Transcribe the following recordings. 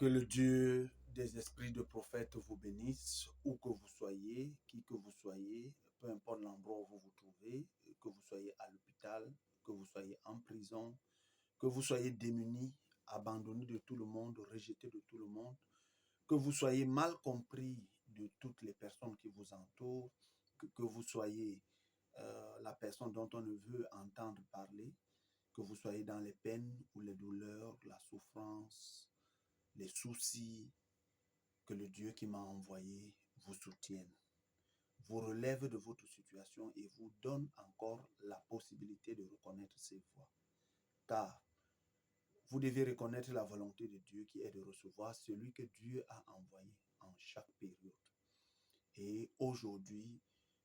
Que le Dieu des esprits de prophètes vous bénisse, où que vous soyez, qui que vous soyez, peu importe l'endroit où vous vous trouvez, que vous soyez à l'hôpital, que vous soyez en prison, que vous soyez démunis, abandonnés de tout le monde, rejetés de tout le monde, que vous soyez mal compris de toutes les personnes qui vous entourent, que vous soyez la personne dont on ne veut entendre parler, que vous soyez dans les peines ou les douleurs, la souffrance, les soucis, que le Dieu qui m'a envoyé vous soutienne, vous relève de votre situation et vous donne encore la possibilité de reconnaître ses voies. Car vous devez reconnaître la volonté de Dieu qui est de recevoir celui que Dieu a envoyé en chaque période. Et aujourd'hui,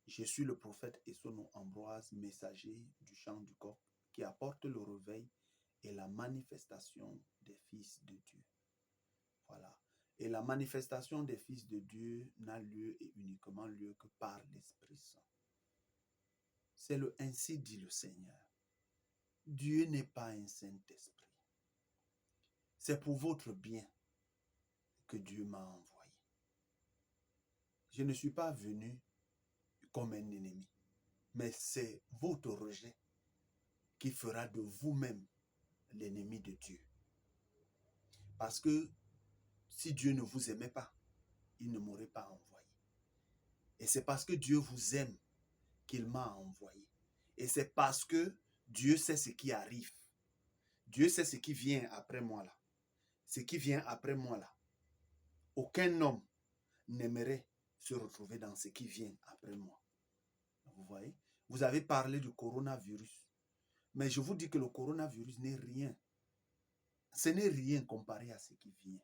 je suis le prophète Essono Ambroise, messager du chant du coq, qui apporte le réveil et la manifestation des fils de Dieu. Voilà. Et la manifestation des fils de Dieu n'a lieu et uniquement lieu que par l'Esprit Saint. C'est le ainsi dit le Seigneur. Dieu n'est pas un Saint-Esprit. C'est pour votre bien que Dieu m'a envoyé. Je ne suis pas venu comme un ennemi, mais c'est votre rejet qui fera de vous-même l'ennemi de Dieu. Parce que si Dieu ne vous aimait pas, il ne m'aurait pas envoyé. Et c'est parce que Dieu vous aime qu'il m'a envoyé. Et c'est parce que Dieu sait ce qui arrive. Dieu sait ce qui vient après moi là. Ce qui vient après moi là. Aucun homme n'aimerait se retrouver dans ce qui vient après moi. Vous voyez? Vous avez parlé du coronavirus. Mais je vous dis que le coronavirus n'est rien. Ce n'est rien comparé à ce qui vient.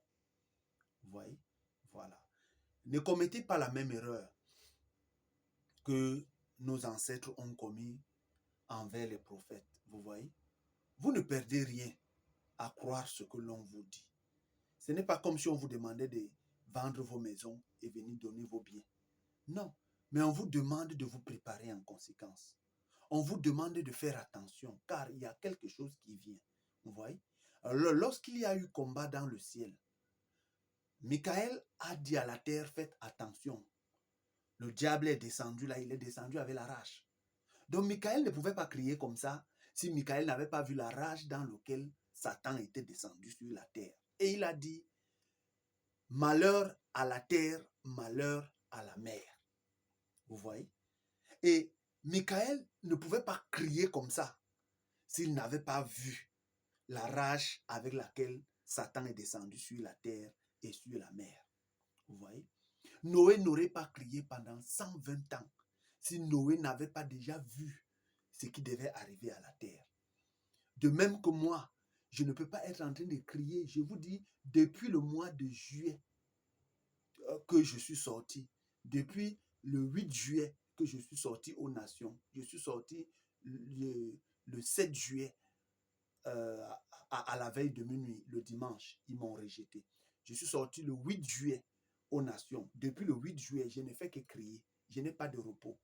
Vous voyez? Voilà. Ne commettez pas la même erreur que nos ancêtres ont commis envers les prophètes. Vous voyez? Vous ne perdez rien à croire ce que l'on vous dit. Ce n'est pas comme si on vous demandait de vendre vos maisons et venir donner vos biens. Non, mais on vous demande de vous préparer en conséquence. On vous demande de faire attention, car il y a quelque chose qui vient. Vous voyez? Alors, lorsqu'il y a eu combat dans le ciel, Michael a dit à la terre, faites attention. Le diable est descendu là, il est descendu avec la rage. Donc Michael ne pouvait pas crier comme ça si Michael n'avait pas vu la rage dans laquelle Satan était descendu sur la terre. Et il a dit, malheur à la terre, malheur à la mer. Vous voyez? Et Michael ne pouvait pas crier comme ça s'il n'avait pas vu la rage avec laquelle Satan est descendu sur la terre et sur la mer. Vous voyez? Noé n'aurait pas crié pendant 120 ans si Noé n'avait pas déjà vu ce qui devait arriver à la terre. De même que moi, je ne peux pas être en train de crier. Je vous dis, depuis le mois de juillet que je suis sorti, depuis le 8 juillet que je suis sorti aux Nations, je suis sorti le 7 juillet à la veille de minuit, le dimanche, ils m'ont rejeté. Je suis sorti le 8 juillet aux Nations. Depuis le 8 juillet, je ne fais que crier. Je n'ai pas de repos.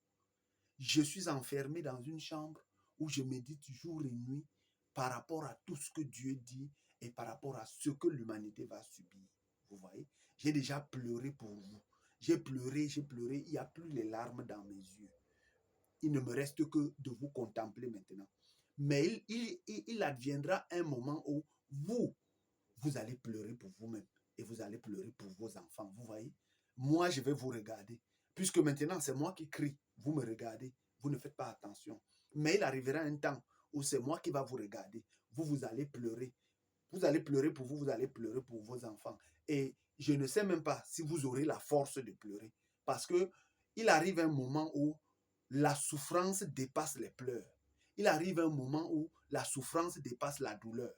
Je suis enfermé dans une chambre où je médite jour et nuit par rapport à tout ce que Dieu dit et par rapport à ce que l'humanité va subir. Vous voyez? J'ai déjà pleuré pour vous. J'ai pleuré. Il n'y a plus les larmes dans mes yeux. Il ne me reste que de vous contempler maintenant. Mais il adviendra un moment où vous allez pleurer pour vous-même et vous allez pleurer pour vos enfants. Vous voyez? Moi, je vais vous regarder. Puisque maintenant, c'est moi qui crie. Vous me regardez. Vous ne faites pas attention. Mais il arrivera un temps où c'est moi qui va vous regarder. Vous allez pleurer. Vous allez pleurer pour vous allez pleurer pour vos enfants. Et je ne sais même pas si vous aurez la force de pleurer. Parce que il arrive un moment où la souffrance dépasse les pleurs. Il arrive un moment où la souffrance dépasse la douleur.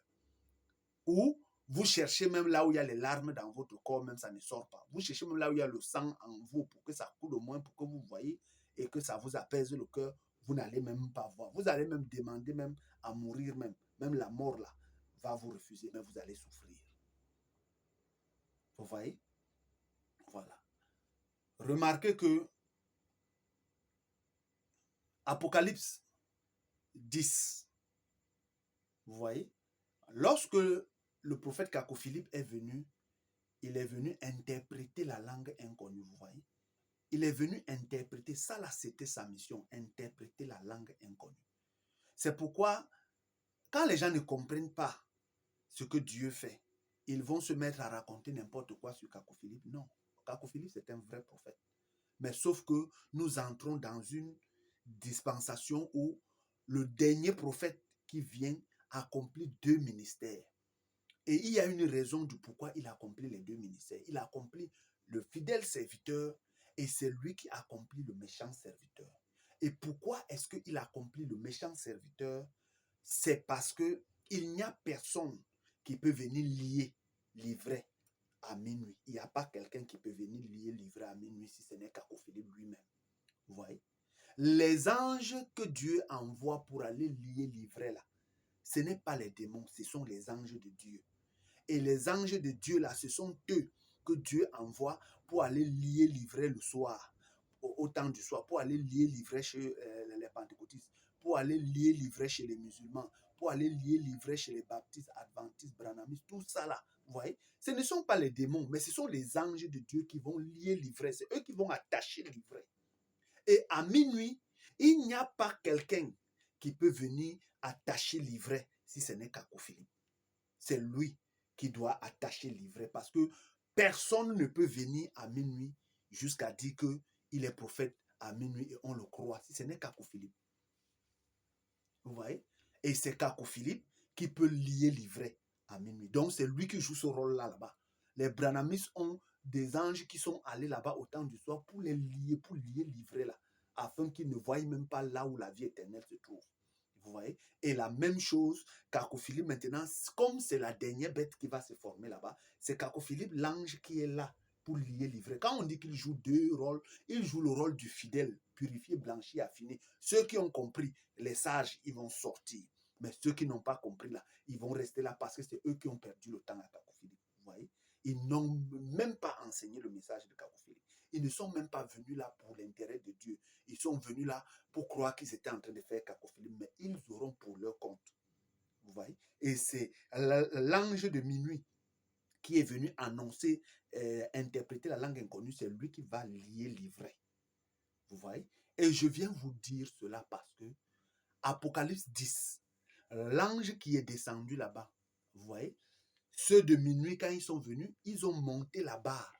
Où vous cherchez même là où il y a les larmes dans votre corps, même ça ne sort pas. Vous cherchez même là où il y a le sang en vous pour que ça coule au moins, pour que vous voyez et que ça vous apaise le cœur. Vous n'allez même pas voir. Vous allez même demander même à mourir même. Même la mort là va vous refuser, mais vous allez souffrir. Vous voyez? Voilà. Remarquez que Apocalypse 10, vous voyez, lorsque le prophète Caco Philippe est venu, il est venu interpréter la langue inconnue, vous voyez. Il est venu interpréter, ça là c'était sa mission, interpréter la langue inconnue. C'est pourquoi, quand les gens ne comprennent pas ce que Dieu fait, ils vont se mettre à raconter n'importe quoi sur Kako Philippe. Non, Kako Philippe c'est un vrai prophète. Mais sauf que nous entrons dans une dispensation où le dernier prophète qui vient accomplit 2 ministères. Et il y a une raison du pourquoi il accomplit les 2 ministères. Il accomplit le fidèle serviteur et c'est lui qui accomplit le méchant serviteur. Et pourquoi est-ce qu'il accomplit le méchant serviteur? C'est parce que il n'y a personne qui peut venir lier l'ivraie à minuit. Il n'y a pas quelqu'un qui peut venir lier l'ivraie à minuit si ce n'est Kako Philippe lui-même. Vous voyez? Les anges que Dieu envoie pour aller lier l'ivraie là, ce n'est pas les démons, ce sont les anges de Dieu. Et les anges de Dieu là, ce sont eux que Dieu envoie pour aller lier l'ivraie le soir, au temps du soir, pour aller lier l'ivraie chez les pentecôtistes, pour aller lier l'ivraie chez les musulmans, pour aller lier l'ivraie chez les baptistes, adventistes, branhamistes, tout ça là. Vous voyez, ce ne sont pas les démons, mais ce sont les anges de Dieu qui vont lier l'ivraie. C'est eux qui vont attacher l'ivraie. Et à minuit, il n'y a pas quelqu'un qui peut venir attacher l'ivraie si ce n'est Kako Philippe. C'est lui qui doit attacher l'ivraie parce que personne ne peut venir à minuit jusqu'à dire qu'il est prophète à minuit et on le croit si ce n'est Kako Philippe. Vous voyez? Et c'est Kako Philippe qui peut lier l'ivraie à minuit. Donc c'est lui qui joue ce rôle-là là-bas. Les branhamistes ont des anges qui sont allés là-bas au temps du soir pour lier l'ivraie là, afin qu'ils ne voient même pas là où la vie éternelle se trouve. Vous voyez? Et la même chose, Kako Philippe maintenant, comme c'est la dernière bête qui va se former là-bas, c'est Kako Philippe, l'ange qui est là pour lier l'ivraie. Quand on dit qu'il joue 2 rôles, il joue le rôle du fidèle, purifié, blanchi, affiné. Ceux qui ont compris, les sages, ils vont sortir. Mais ceux qui n'ont pas compris là, ils vont rester là parce que c'est eux qui ont perdu le temps à Kako Philippe. Vous voyez? Ils n'ont même pas enseigné le message de Kako Philippe. Ils ne sont même pas venus là pour l'intérêt de Dieu. Ils sont venus là pour croire qu'ils étaient en train de faire Kako Philippe, mais ils auront pour leur compte. Vous voyez? Et c'est l'ange de minuit qui est venu annoncer, interpréter la langue inconnue, c'est lui qui va lier l'ivraie. Vous voyez? Et je viens vous dire cela parce que Apocalypse 10, l'ange qui est descendu là-bas, vous voyez, ceux de minuit, quand ils sont venus, ils ont monté la barre.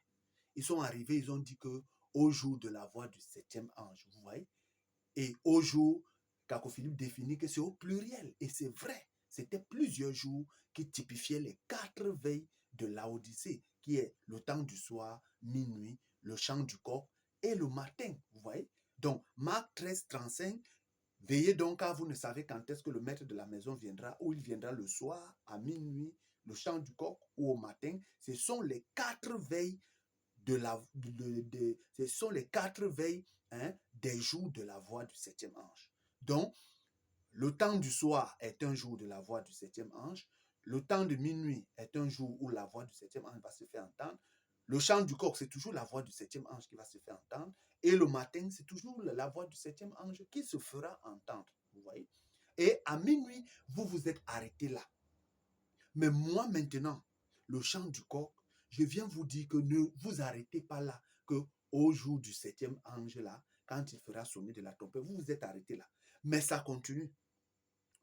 Ils sont arrivés, ils ont dit que au jour de la voix du 7e ange, vous voyez, et au jour, Kako Philippe définit que c'est au pluriel, et c'est vrai. C'était plusieurs jours qui typifiaient les 4 veilles de Laodicée, qui est le temps du soir, minuit, le chant du coq et le matin, vous voyez. Donc, Marc 13, 35, veillez donc car vous ne savez quand est-ce que le maître de la maison viendra, ou il viendra le soir, à minuit, le chant du coq ou au matin. Ce sont les 4 veilles ce sont les 4 veilles des jours de la voix du 7e ange. Donc, le temps du soir est un jour de la voix du 7e ange. Le temps de minuit est un jour où la voix du 7e ange va se faire entendre. Le chant du coq, c'est toujours la voix du 7e ange qui va se faire entendre. Et le matin, c'est toujours la voix du 7e ange qui se fera entendre. Vous voyez? Et à minuit, vous vous êtes arrêté là. Mais moi maintenant, le chant du coq, je viens vous dire que ne vous arrêtez pas là, que au jour du 7e ange là, quand il fera sonner de la trompette, vous vous êtes arrêté là. Mais ça continue.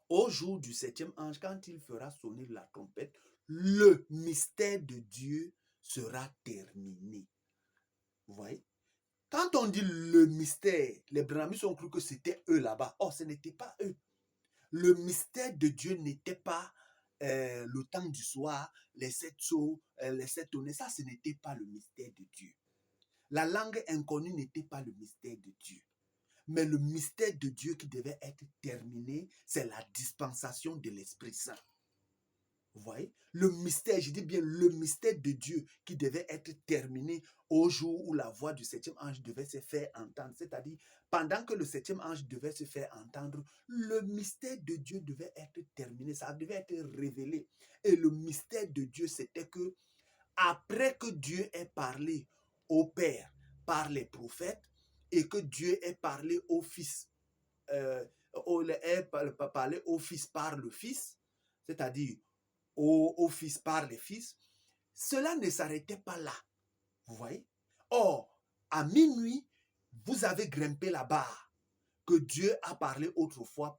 Au jour du 7e ange, quand il fera sonner la trompette, le mystère de Dieu sera terminé. Vous voyez? Quand on dit le mystère, les branhamistes ont cru que c'était eux là-bas. Oh, ce n'était pas eux. Le mystère de Dieu n'était pas le temps du soir, les 7 sceaux, les 7 tonnerres. Ça, ce n'était pas le mystère de Dieu. La langue inconnue n'était pas le mystère de Dieu. Mais le mystère de Dieu qui devait être terminé, c'est la dispensation de l'Esprit Saint. Vous voyez? Le mystère, je dis bien le mystère de Dieu qui devait être terminé au jour où la voix du 7e ange devait se faire entendre. C'est-à-dire, pendant que le 7e ange devait se faire entendre, le mystère de Dieu devait être terminé. Ça devait être révélé. Et le mystère de Dieu, c'était que après que Dieu ait parlé au Père par les prophètes et que Dieu ait parlé au Fils, ait parlé au Fils par le Fils, c'est-à-dire au Fils par les Fils, cela ne s'arrêtait pas là. Vous voyez? Or, à minuit, vous avez grimpé la barre que Dieu a parlé autrefois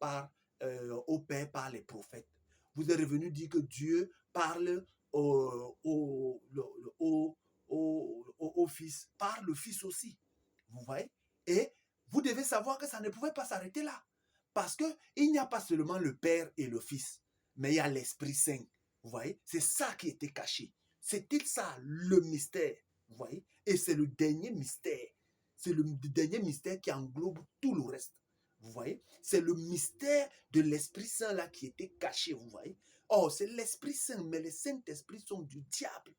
au Père par les prophètes. Vous êtes revenu dire que Dieu parle au Fils, par le Fils aussi. Vous voyez? Et vous devez savoir que ça ne pouvait pas s'arrêter là. Parce qu'il n'y a pas seulement le Père et le Fils, mais il y a l'Esprit Saint. Vous voyez? C'est ça qui était caché. C'était ça le mystère. Vous voyez? Et c'est le dernier mystère. C'est le dernier mystère qui englobe tout le reste. Vous voyez? C'est le mystère de l'Esprit Saint là qui était caché. Vous voyez? Oh, c'est l'Esprit Saint, mais les Saint-Esprits sont du diable.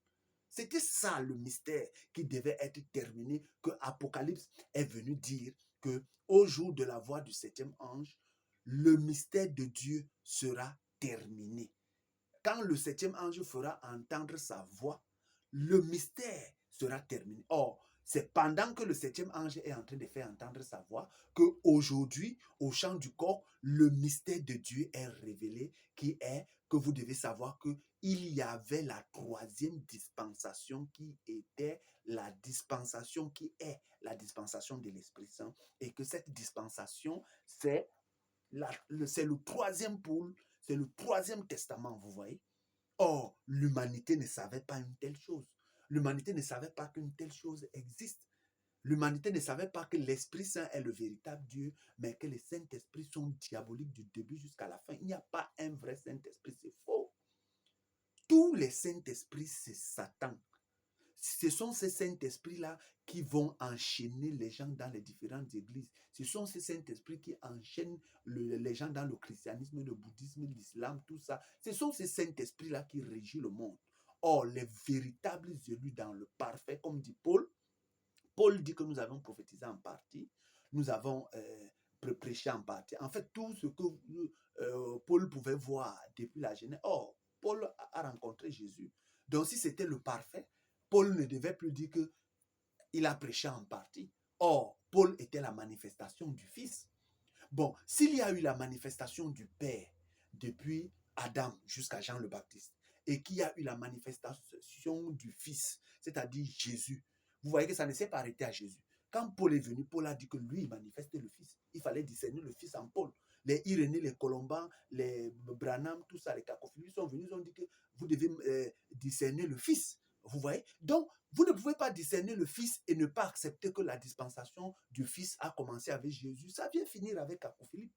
C'était ça le mystère qui devait être terminé, que Apocalypse est venu dire que au jour de la voix du 7e ange, le mystère de Dieu sera terminé. Quand le 7e ange fera entendre sa voix, le mystère sera terminé. Or, c'est pendant que le 7e ange est en train de faire entendre sa voix qu'aujourd'hui, au champ du corps, le mystère de Dieu est révélé, qui est que vous devez savoir qu'il y avait la 3e dispensation qui était la dispensation qui est la dispensation de l'Esprit Saint, et que cette dispensation, c'est le 3e pôle, c'est le 3e testament, vous voyez. Or, l'humanité ne savait pas une telle chose. L'humanité ne savait pas qu'une telle chose existe. L'humanité ne savait pas que l'Esprit Saint est le véritable Dieu, mais que les Saint-Esprits sont diaboliques du début jusqu'à la fin. Il n'y a pas un vrai Saint-Esprit, c'est faux. Tous les Saint-Esprits, c'est Satan. Ce sont ces Saint-Esprits-là qui vont enchaîner les gens dans les différentes églises. Ce sont ces Saint-Esprits qui enchaînent les gens dans le christianisme, le bouddhisme, l'islam, tout ça. Ce sont ces Saint-Esprits-là qui régissent le monde. Or, les véritables élus dans le parfait, comme dit Paul, Paul dit que nous avons prophétisé en partie, nous avons prêché en partie. En fait, tout ce que Paul pouvait voir depuis la Genèse. Or, Paul a rencontré Jésus. Donc, si c'était le parfait, Paul ne devait plus dire qu'il a prêché en partie. Or, Paul était la manifestation du Fils. Bon, s'il y a eu la manifestation du Père depuis Adam jusqu'à Jean le Baptiste, et qu'il y a eu la manifestation du Fils, c'est-à-dire Jésus, vous voyez que ça ne s'est pas arrêté à Jésus. Quand Paul est venu, Paul a dit que lui, il manifestait le Fils. Il fallait discerner le Fils en Paul. Les Irénée, les Colombans, les Branham, tout ça, les Cacophiles sont venus, ils ont dit que vous devez discerner le Fils. Vous voyez? Donc, vous ne pouvez pas discerner le Fils et ne pas accepter que la dispensation du Fils a commencé avec Jésus. Ça vient finir avec Philippe.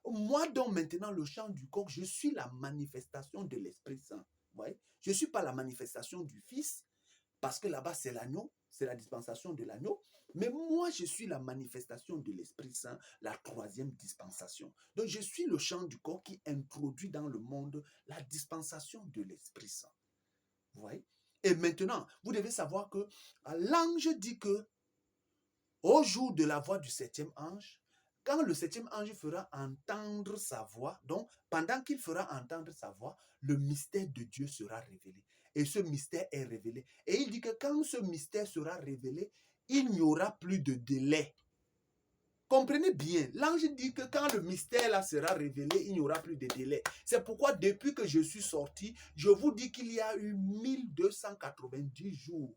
Moi, donc, maintenant, le chant du coq, je suis la manifestation de l'Esprit Saint. Vous voyez? Je ne suis pas la manifestation du Fils, parce que là-bas, c'est l'agneau, c'est la dispensation de l'agneau. Mais moi, je suis la manifestation de l'Esprit Saint, la 3e dispensation. Donc, je suis le chant du corps qui introduit dans le monde la dispensation de l'Esprit Saint. Vous voyez? Et maintenant, vous devez savoir que l'ange dit que au jour de la voix du 7e ange, quand le 7e ange fera entendre sa voix, donc pendant qu'il fera entendre sa voix, le mystère de Dieu sera révélé. Et ce mystère est révélé. Et il dit que quand ce mystère sera révélé, il n'y aura plus de délai. Comprenez bien, l'ange dit que quand le mystère là sera révélé, il n'y aura plus de délai. C'est pourquoi depuis que je suis sorti, je vous dis qu'il y a eu 1290 jours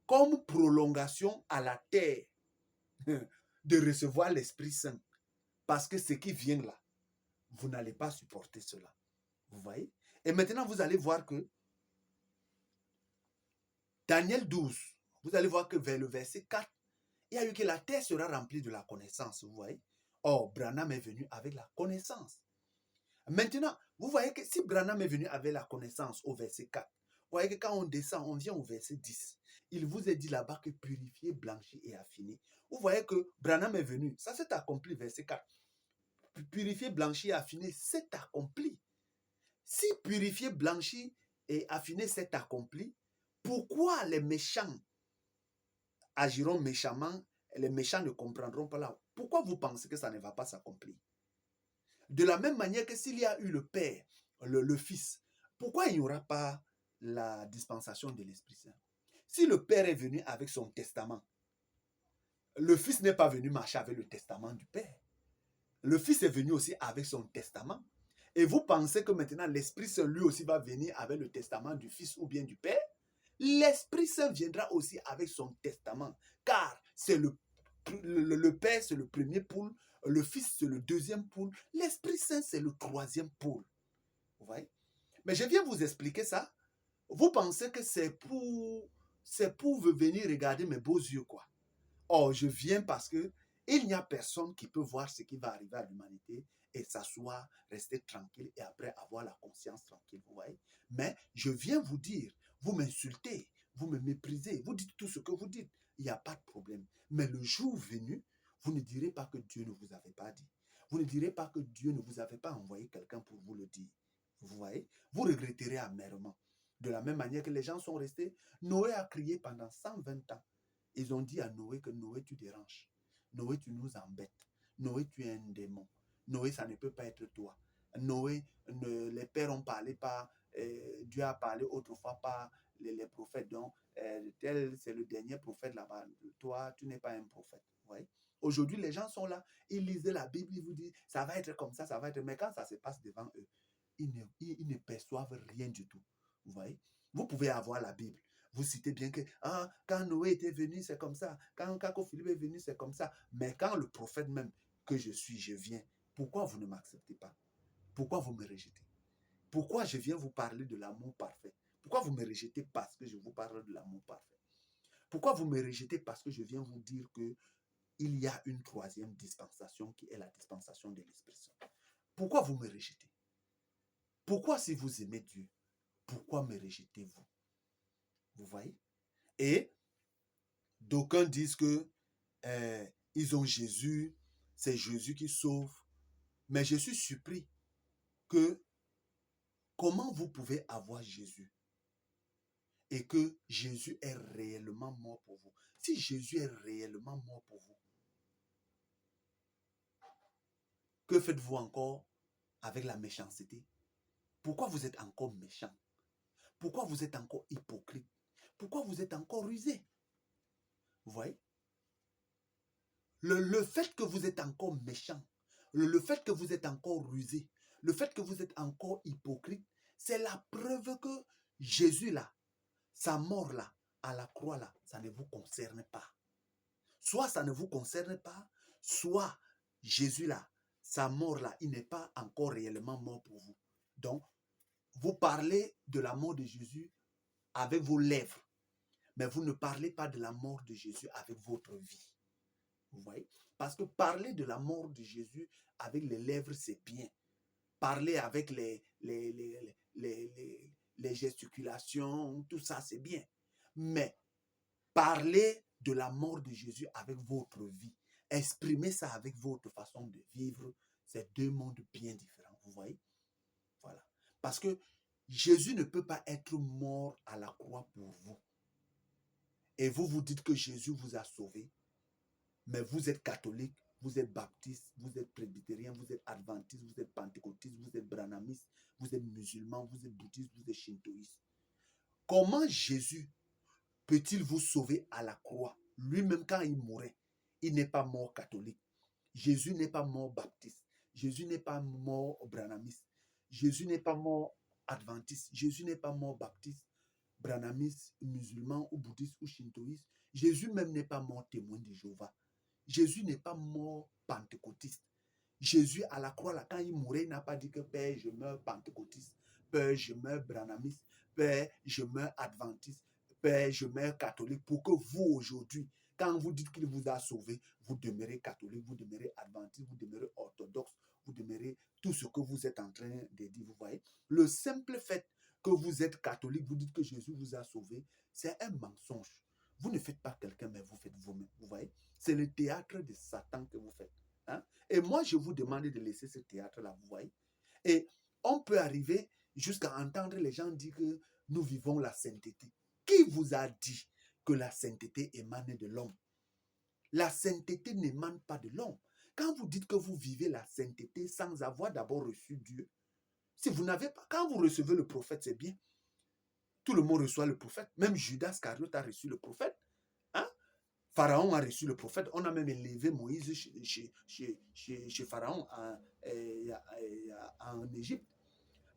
comme prolongation à la terre de recevoir l'Esprit Saint. Parce que ce qui vient là, vous n'allez pas supporter cela. Vous voyez? Et maintenant, vous allez voir que Daniel 12, vous allez voir que vers le verset 4, il y a eu que la terre sera remplie de la connaissance. Vous voyez? Or, Branham est venu avec la connaissance. Maintenant, vous voyez que si Branham est venu avec la connaissance au verset 4, vous voyez que quand on descend, on vient au verset 10. Il vous est dit là-bas que purifier, blanchir et affiner. Vous voyez que Branham est venu. Ça s'est accompli, verset 4. Purifier, blanchir et affiner, c'est accompli. Si purifier, blanchir et affiner, c'est accompli, pourquoi les méchants agiront méchamment? Les méchants ne comprendront pas là. Pourquoi vous pensez que ça ne va pas s'accomplir? De la même manière que s'il y a eu le Père, le Fils, pourquoi il n'y aura pas la dispensation de l'Esprit Saint? Si le Père est venu avec son testament, le Fils n'est pas venu marcher avec le testament du Père. Le Fils est venu aussi avec son testament. Et vous pensez que maintenant l'Esprit Saint lui aussi va venir avec le testament du Fils ou bien du Père? L'Esprit Saint viendra aussi avec son testament, car c'est le Père, c'est le premier pôle, le Fils, c'est le deuxième pôle, l'Esprit Saint, c'est le troisième pôle. Vous voyez? Mais je viens vous expliquer ça. Vous pensez que c'est pour venir regarder mes beaux yeux, quoi. Or, je viens parce que il n'y a personne qui peut voir ce qui va arriver à l'humanité et s'asseoir, rester tranquille et après avoir la conscience tranquille, vous voyez. Mais je viens vous dire, vous m'insultez, vous me méprisez, vous dites tout ce que vous dites, il n'y a pas de problème. Mais le jour venu, vous ne direz pas que Dieu ne vous avait pas dit. Vous ne direz pas que Dieu ne vous avait pas envoyé quelqu'un pour vous le dire. Vous voyez, vous regretterez amèrement. De la même manière que les gens sont restés, Noé a crié pendant 120 ans. Ils ont dit à Noé que Noé, tu déranges. Noé, tu nous embêtes. Noé, tu es un démon. Noé, ça ne peut pas être toi. Noé, les pères ont parlé par, Dieu a parlé autrefois par les prophètes. Donc, tel, c'est le dernier prophète là-bas. Toi, tu n'es pas un prophète. Ouais. Aujourd'hui, les gens sont là, ils lisent la Bible, ils vous disent, ça va être comme ça va être. Mais quand ça se passe devant eux, ils ne perçoivent rien du tout. Vous voyez? Vous pouvez avoir la Bible. Vous citez bien que quand Noé était venu, c'est comme ça. Quand Philippe est venu, c'est comme ça. Mais quand le prophète même que je suis, je viens, pourquoi vous ne m'acceptez pas? Pourquoi vous me rejetez? Pourquoi je viens vous parler de l'amour parfait? Pourquoi vous me rejetez parce que je vous parle de l'amour parfait? Pourquoi vous me rejetez parce que je viens vous dire que il y a une troisième dispensation qui est la dispensation de l'Esprit Saint? Pourquoi vous me rejetez? Pourquoi si vous aimez Dieu, pourquoi me rejetez-vous? Vous voyez? Et d'aucuns disent que ils ont Jésus, c'est Jésus qui sauve. Mais je suis surpris que comment vous pouvez avoir Jésus et que Jésus est réellement mort pour vous? Si Jésus est réellement mort pour vous, que faites-vous encore avec la méchanceté? Pourquoi vous êtes encore méchant? Pourquoi vous êtes encore hypocrite? Pourquoi vous êtes encore rusé? Vous voyez? Le fait que vous êtes encore méchant, le fait que vous êtes encore rusé, le fait que vous êtes encore hypocrite, c'est la preuve que Jésus là, sa mort là, à la croix là, ça ne vous concerne pas. Soit ça ne vous concerne pas, soit Jésus là, sa mort là, il n'est pas encore réellement mort pour vous. Donc, vous parlez de la mort de Jésus avec vos lèvres, mais vous ne parlez pas de la mort de Jésus avec votre vie. Vous voyez? Parce que parler de la mort de Jésus avec les lèvres, c'est bien. Parler avec les gesticulations, tout ça, c'est bien. Mais parler de la mort de Jésus avec votre vie, exprimer ça avec votre façon de vivre, c'est deux mondes bien différents. Vous voyez? Voilà. Parce que Jésus ne peut pas être mort à la croix pour vous. Et vous vous dites que Jésus vous a sauvé. Mais vous êtes catholique, vous êtes baptiste, vous êtes presbytérien, vous êtes adventiste, vous êtes pentecôtiste, vous êtes branamiste, vous êtes musulman, vous êtes bouddhiste, vous êtes shintoïste. Comment Jésus peut-il vous sauver à la croix? Lui-même, quand il mourait, il n'est pas mort catholique. Jésus n'est pas mort baptiste. Jésus n'est pas mort branamiste. Jésus n'est pas mort adventiste. Jésus n'est pas mort baptiste, branamiste, musulman ou bouddhiste ou shintoïste. Jésus même n'est pas mort témoin de Jéhovah. Jésus n'est pas mort pentecôtiste. Jésus, à la croix, là, quand il mourait, il n'a pas dit que Père, je meurs pentecôtiste, Père, je meurs branamiste, Père, je meurs adventiste, Père, je meurs catholique, pour que vous, aujourd'hui, quand vous dites qu'il vous a sauvé, vous demeurez catholique, vous demeurez adventiste, vous demeurez orthodoxe, vous demeurez tout ce que vous êtes en train de dire, vous voyez. Le simple fait que vous êtes catholique, vous dites que Jésus vous a sauvé, c'est un mensonge. Vous ne faites pas quelqu'un, mais vous faites vous-même, vous voyez. C'est le théâtre de Satan que vous faites. Hein? Et moi, je vous demande de laisser ce théâtre-là, vous voyez. Et on peut arriver jusqu'à entendre les gens dire que nous vivons la sainteté. Qui vous a dit que la sainteté émane de l'homme? La sainteté n'émane pas de l'homme. Quand vous dites que vous vivez la sainteté sans avoir d'abord reçu Dieu, si vous n'avez pas, quand vous recevez le prophète, c'est bien. Tout le monde reçoit le prophète. Même Judas Iscariote a reçu le prophète. Hein? Pharaon a reçu le prophète. On a même élevé Moïse chez Pharaon en Égypte.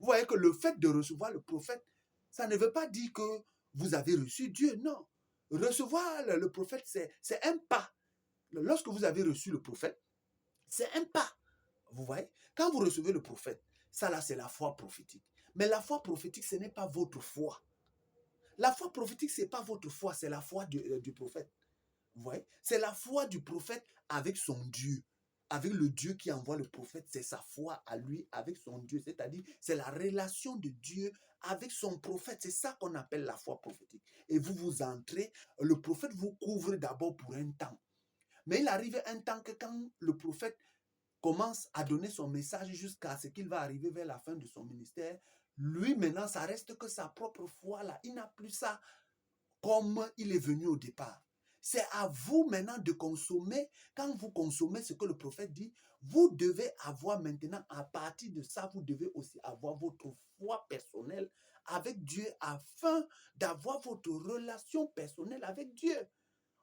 Vous voyez que le fait de recevoir le prophète, ça ne veut pas dire que vous avez reçu Dieu. Non. Recevoir le prophète, c'est un pas. Lorsque vous avez reçu le prophète, c'est un pas. Vous voyez? Quand vous recevez le prophète, ça là, c'est la foi prophétique. Mais la foi prophétique, ce n'est pas votre foi. La foi prophétique, ce n'est pas votre foi, c'est la foi du prophète. Vous voyez? C'est la foi du prophète avec son Dieu. Avec le Dieu qui envoie le prophète, c'est sa foi à lui avec son Dieu. C'est-à-dire, c'est la relation de Dieu avec son prophète. C'est ça qu'on appelle la foi prophétique. Et vous entrez, le prophète vous couvre d'abord pour un temps. Mais il arrive un temps que quand le prophète commence à donner son message jusqu'à ce qu'il va arriver vers la fin de son ministère, lui maintenant, ça reste que sa propre foi là. Il n'a plus ça comme il est venu au départ. C'est à vous maintenant de consommer. Quand vous consommez ce que le prophète dit, vous devez avoir maintenant, à partir de ça, vous devez aussi avoir votre foi personnelle avec Dieu afin d'avoir votre relation personnelle avec Dieu.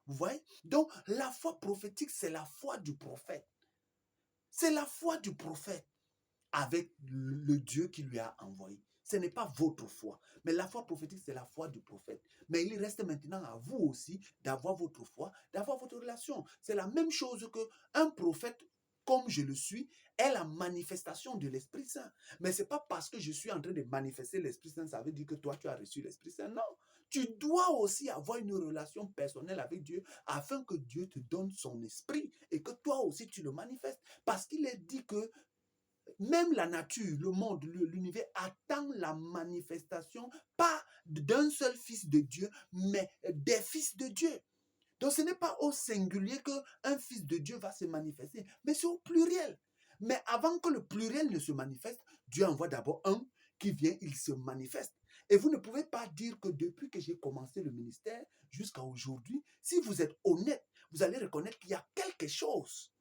Vous voyez? Donc, la foi prophétique, c'est la foi du prophète. C'est la foi du prophète avec le Dieu qui lui a envoyé. Ce n'est pas votre foi. Mais la foi prophétique, c'est la foi du prophète. Mais il reste maintenant à vous aussi d'avoir votre foi, d'avoir votre relation. C'est la même chose qu'un prophète, comme je le suis, est la manifestation de l'Esprit Saint. Mais ce n'est pas parce que je suis en train de manifester l'Esprit Saint, ça veut dire que toi, tu as reçu l'Esprit Saint. Non. Tu dois aussi avoir une relation personnelle avec Dieu afin que Dieu te donne son esprit et que toi aussi tu le manifestes. Parce qu'il est dit que même la nature, le monde, l'univers attend la manifestation, pas d'un seul fils de Dieu, mais des fils de Dieu. Donc ce n'est pas au singulier qu'un fils de Dieu va se manifester, mais c'est au pluriel. Mais avant que le pluriel ne se manifeste, Dieu envoie d'abord un qui vient, il se manifeste. Et vous ne pouvez pas dire que depuis que j'ai commencé le ministère jusqu'à aujourd'hui, si vous êtes honnête, vous allez reconnaître qu'il y a quelque chose.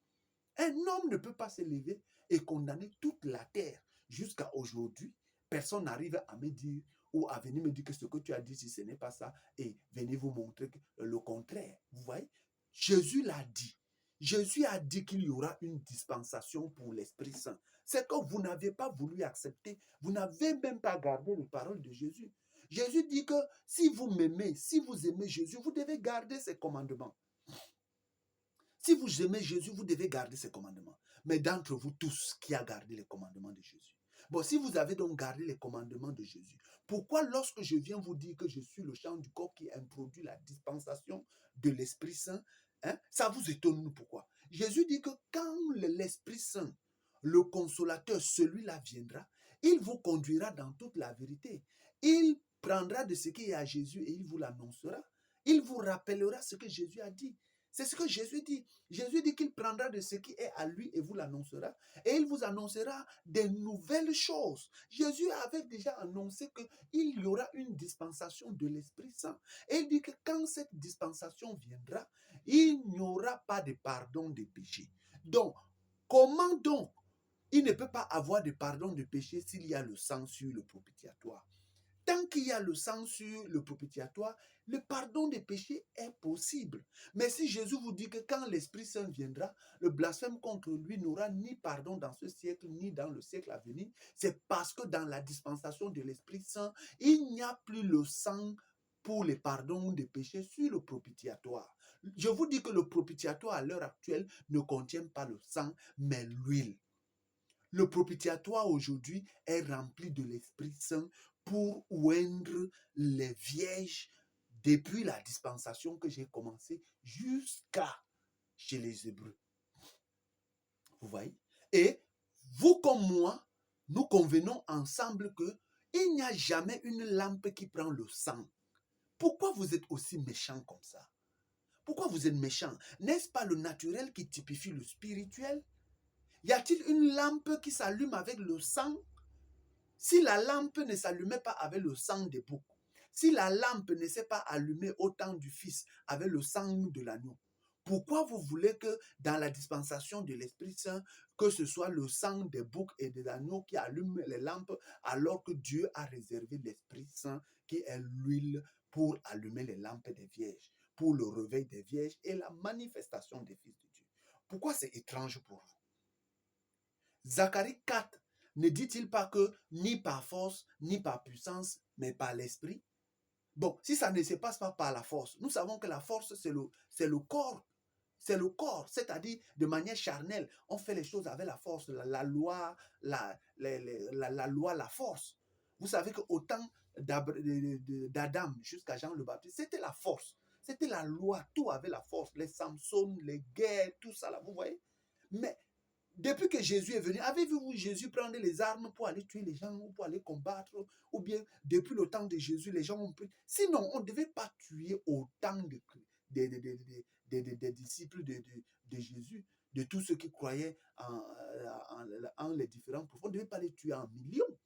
Un homme ne peut pas se lever et condamner toute la terre. Jusqu'à aujourd'hui, personne n'arrive à me dire ou à venir me dire que ce que tu as dit, si ce n'est pas ça, et venez vous montrer le contraire. Vous voyez? Jésus l'a dit. Jésus a dit qu'il y aura une dispensation pour l'Esprit Saint. C'est que vous n'avez pas voulu accepter. Vous n'avez même pas gardé les paroles de Jésus. Jésus dit que si vous m'aimez, si vous aimez Jésus, vous devez garder ses commandements. Si vous aimez Jésus, vous devez garder ses commandements. Mais d'entre vous tous, qui a gardé les commandements de Jésus? Bon, si vous avez donc gardé les commandements de Jésus, pourquoi lorsque je viens vous dire que je suis le chant du corps qui introduit la dispensation de l'Esprit Saint, ça vous étonne pourquoi? Jésus dit que quand l'Esprit Saint, le consolateur, celui-là viendra, il vous conduira dans toute la vérité. Il prendra de ce qui est à Jésus et il vous l'annoncera. Il vous rappellera ce que Jésus a dit. C'est ce que Jésus dit. Jésus dit qu'il prendra de ce qui est à lui et vous l'annoncera. Et il vous annoncera des nouvelles choses. Jésus avait déjà annoncé qu'il y aura une dispensation de l'Esprit Saint. Et il dit que quand cette dispensation viendra, il n'y aura pas de pardon des péchés. Donc, comment donc il ne peut pas avoir de pardon de péché s'il y a le sang sur le propitiatoire? Tant qu'il y a le sang sur le propitiatoire, le pardon des péchés est possible. Mais si Jésus vous dit que quand l'Esprit Saint viendra, le blasphème contre lui n'aura ni pardon dans ce siècle, ni dans le siècle à venir, c'est parce que dans la dispensation de l'Esprit Saint, il n'y a plus le sang pour les pardons des péchés sur le propitiatoire. Je vous dis que le propitiatoire à l'heure actuelle ne contient pas le sang, mais l'huile. Le propitiatoire aujourd'hui est rempli de l'Esprit Saint pour oindre les vierges depuis la dispensation que j'ai commencée jusqu'à chez les Hébreux. Vous voyez? Et vous comme moi, nous convenons ensemble qu'il n'y a jamais une lampe qui prend le sang. Pourquoi vous êtes aussi méchants comme ça? Pourquoi vous êtes méchants? N'est-ce pas le naturel qui typifie le spirituel? Y a-t-il une lampe qui s'allume avec le sang? Si la lampe ne s'allumait pas avec le sang des boucs, si la lampe ne s'est pas allumée au temps du Fils avec le sang de l'agneau, pourquoi vous voulez que dans la dispensation de l'Esprit Saint, que ce soit le sang des boucs et des agneaux qui allument les lampes, alors que Dieu a réservé l'Esprit Saint qui est l'huile pour allumer les lampes des vierges? pour le réveil des vierges et la manifestation des fils de Dieu. Pourquoi c'est étrange pour vous? Zacharie 4 ne dit-il pas que ni par force, ni par puissance, mais par l'esprit? Bon, si ça ne se passe pas par la force, nous savons que la force, c'est le corps. C'est le corps, c'est-à-dire de manière charnelle. On fait les choses avec la force, la loi, la loi, la force. Vous savez qu'au temps d'Adam jusqu'à Jean le Baptiste, c'était la force. C'était la loi, tout avait la force. Les Samson, les guerres, tout ça là, vous voyez. Mais depuis que Jésus est venu, avez-vous vu Jésus prendre les armes pour aller tuer les gens ou pour aller combattre? Ou bien depuis le temps de Jésus, les gens ont pris. Sinon, on ne devait pas tuer autant des disciples de Jésus, de tous ceux qui croyaient en les différents prophètes. On ne devait pas les tuer en millions.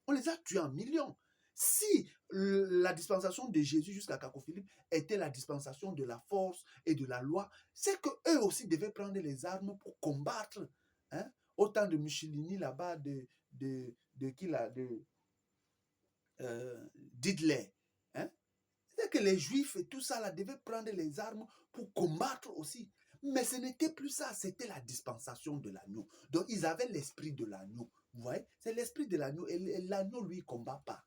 On les a tués en millions. Si la dispensation de Jésus jusqu'à Cacophilippe était la dispensation de la force et de la loi, c'est qu'eux aussi devaient prendre les armes pour combattre. Hein? Autant de Mussolini là-bas, de qui là, d'Hitler. Hein? C'est que les Juifs et tout ça là devaient prendre les armes pour combattre aussi. Mais ce n'était plus ça, c'était la dispensation de l'agneau. Donc ils avaient l'esprit de l'agneau. Vous voyez, c'est l'esprit de l'agneau. Et l'agneau, lui, ne combat pas.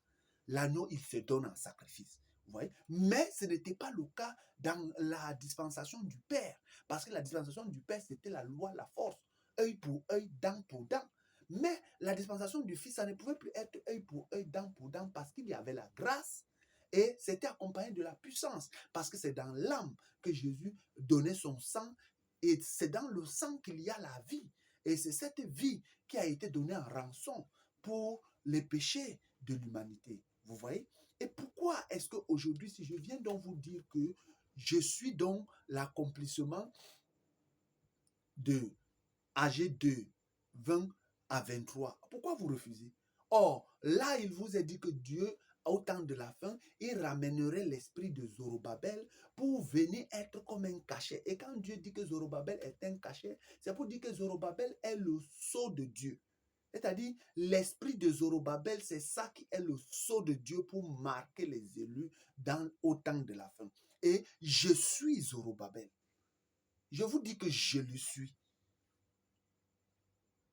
L'agneau, il se donne en sacrifice. Vous voyez? Mais ce n'était pas le cas dans la dispensation du Père. Parce que la dispensation du Père, c'était la loi, la force. Œil pour œil, dent pour dent. Mais la dispensation du Fils, ça ne pouvait plus être œil pour œil, dent pour dent, parce qu'il y avait la grâce et c'était accompagné de la puissance. Parce que c'est dans l'âme que Jésus donnait son sang et c'est dans le sang qu'il y a la vie. Et c'est cette vie qui a été donnée en rançon pour les péchés de l'humanité. Vous voyez? Et pourquoi est-ce qu'aujourd'hui, si je viens donc vous dire que je suis donc l'accomplissement de âgé de 20 à 23, pourquoi vous refusez? Or, là, il vous est dit que Dieu, au temps de la fin, il ramènerait l'esprit de Zorobabel pour venir être comme un cachet. Et quand Dieu dit que Zorobabel est un cachet, c'est pour dire que Zorobabel est le sceau de Dieu. C'est-à-dire, l'esprit de Zorobabel, c'est ça qui est le sceau de Dieu pour marquer les élus au temps de la fin. Et je suis Zorobabel. Je vous dis que je le suis.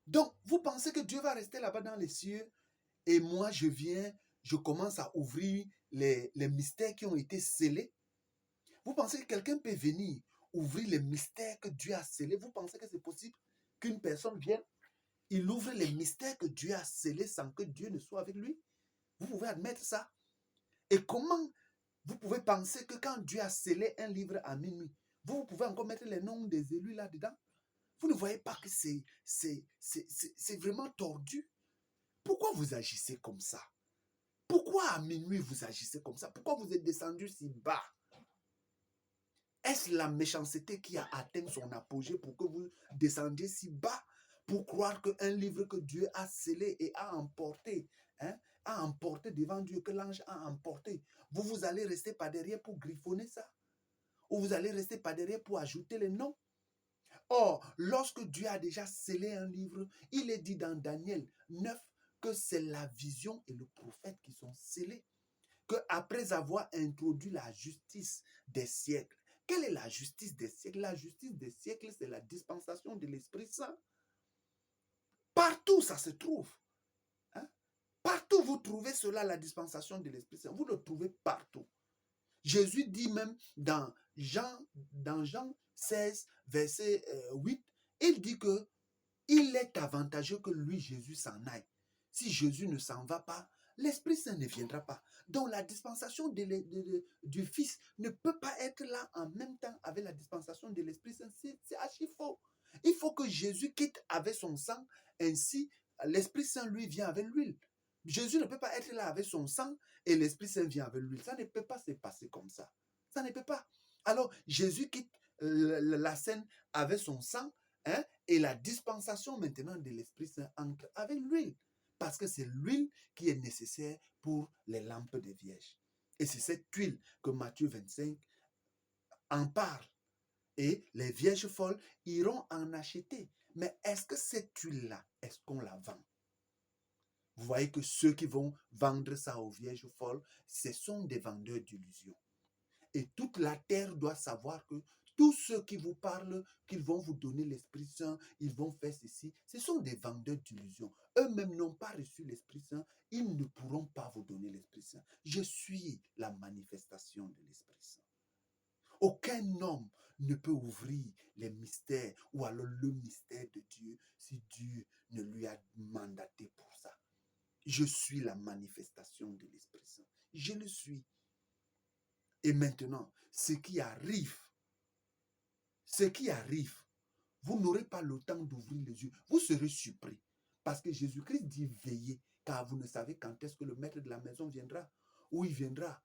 Donc, vous pensez que Dieu va rester là-bas dans les cieux et moi, je viens, je commence à ouvrir les mystères qui ont été scellés? Vous pensez que quelqu'un peut venir ouvrir les mystères que Dieu a scellés? Vous pensez que c'est possible qu'une personne vienne, il ouvre les mystères que Dieu a scellés sans que Dieu ne soit avec lui? Vous pouvez admettre ça? Et comment vous pouvez penser que quand Dieu a scellé un livre à minuit, vous pouvez encore mettre les noms des élus là-dedans? Vous ne voyez pas que c'est vraiment tordu? Pourquoi vous agissez comme ça? Pourquoi à minuit vous agissez comme ça? Pourquoi vous êtes descendu si bas? Est-ce la méchanceté qui a atteint son apogée pour que vous descendiez si bas? Pour croire qu'un livre que Dieu a scellé et a emporté, a emporté devant Dieu, que l'ange a emporté, vous allez rester par derrière pour griffonner ça? Ou vous allez rester par derrière pour ajouter les noms? Or, lorsque Dieu a déjà scellé un livre, il est dit dans Daniel 9 que c'est la vision et le prophète qui sont scellés. Qu'après avoir introduit la justice des siècles, quelle est la justice des siècles? La justice des siècles, c'est la dispensation de l'Esprit Saint. Partout, ça se trouve. Hein? Partout, vous trouvez cela, la dispensation de l'Esprit Saint. Vous le trouvez partout. Jésus dit même dans Jean 16, verset 8, il dit que il est avantageux que lui, Jésus, s'en aille. Si Jésus ne s'en va pas, l'Esprit Saint ne viendra pas. Donc la dispensation du Fils ne peut pas être là en même temps avec la dispensation de l'Esprit Saint. C'est archi faux. Il faut que Jésus quitte avec son sang, ainsi l'Esprit Saint lui vient avec l'huile. Jésus ne peut pas être là avec son sang et l'Esprit Saint vient avec l'huile. Ça ne peut pas se passer comme ça. Ça ne peut pas. Alors Jésus quitte la scène avec son sang, hein, et la dispensation maintenant de l'Esprit Saint entre avec l'huile. Parce que c'est l'huile qui est nécessaire pour les lampes des vierges. Et c'est cette huile que Matthieu 25 en parle. Et les vierges folles iront en acheter. Mais est-ce que cette huile-là, est-ce qu'on la vend? Vous voyez que ceux qui vont vendre ça aux vierges folles, ce sont des vendeurs d'illusions. Et toute la terre doit savoir que tous ceux qui vous parlent, qu'ils vont vous donner l'Esprit Saint, ils vont faire ceci, ce sont des vendeurs d'illusions. Eux-mêmes n'ont pas reçu l'Esprit Saint, ils ne pourront pas vous donner l'Esprit Saint. Je suis la manifestation de l'Esprit Saint. Aucun homme ne peut ouvrir les mystères ou alors le mystère de Dieu si Dieu ne lui a mandaté pour ça. Je suis la manifestation de l'Esprit Saint. Je le suis. Et maintenant, ce qui arrive, vous n'aurez pas le temps d'ouvrir les yeux. Vous serez surpris. Parce que Jésus-Christ dit veillez, car vous ne savez quand est-ce que le maître de la maison viendra, ou il viendra.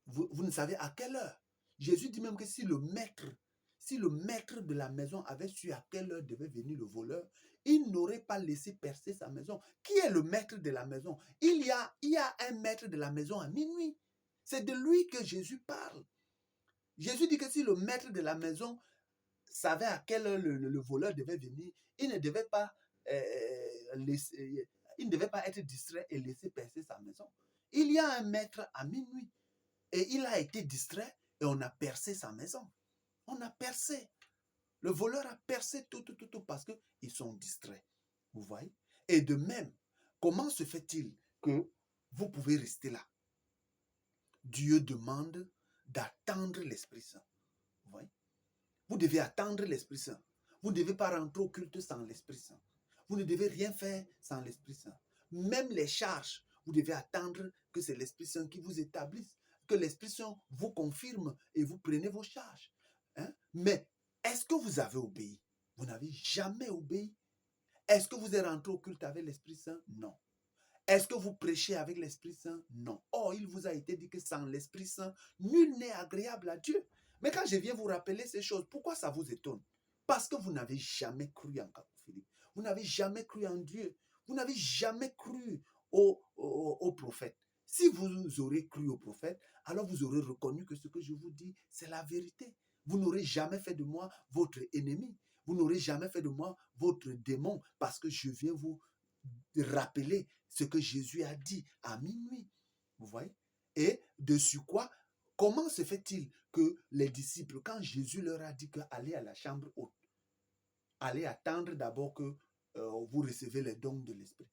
Vous ne savez à quelle heure. Jésus dit même que si le maître de la maison avait su à quelle heure devait venir le voleur, il n'aurait pas laissé percer sa maison. Qui est le maître de la maison? Il y a un maître de la maison à minuit. C'est de lui que Jésus parle. Jésus dit que si le maître de la maison savait à quelle heure le voleur devait venir, il ne devait pas être distrait et laisser percer sa maison. Il y a un maître à minuit et il a été distrait et on a percé sa maison. On a percé. Le voleur a percé tout parce qu'ils sont distraits. Vous voyez? Et de même, comment se fait-il que vous pouvez rester là? Dieu demande d'attendre l'Esprit Saint. Vous voyez? Vous devez attendre l'Esprit Saint. Vous ne devez pas rentrer au culte sans l'Esprit Saint. Vous ne devez rien faire sans l'Esprit Saint. Même les charges, vous devez attendre que c'est l'Esprit Saint qui vous établisse, que l'Esprit Saint vous confirme et vous prenez vos charges. Hein? Mais est-ce que vous avez obéi? Vous n'avez jamais obéi. Est-ce que vous êtes rentré au culte avec l'Esprit Saint? Non. Est-ce que vous prêchez avec l'Esprit Saint? Non. Or, il vous a été dit que sans l'Esprit Saint, nul n'est agréable à Dieu. Mais quand je viens vous rappeler ces choses, pourquoi ça vous étonne? Parce que vous n'avez jamais cru en Kakou-Philippe. Vous n'avez jamais cru en Dieu. Vous n'avez jamais cru au prophète. Si vous aurez cru au prophète, alors vous aurez reconnu que ce que je vous dis, c'est la vérité. Vous n'aurez jamais fait de moi votre ennemi. Vous n'aurez jamais fait de moi votre démon parce que je viens vous rappeler ce que Jésus a dit à minuit. Vous voyez? Et dessus quoi? Comment se fait-il que les disciples, quand Jésus leur a dit qu'allez à la chambre haute, allez attendre d'abord que vous recevez les dons de l'Esprit.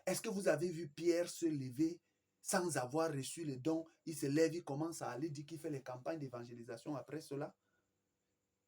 Est-ce que vous avez vu Pierre se lever sans avoir reçu les dons? Il se lève, il commence à aller dire qu'il fait les campagnes d'évangélisation après cela.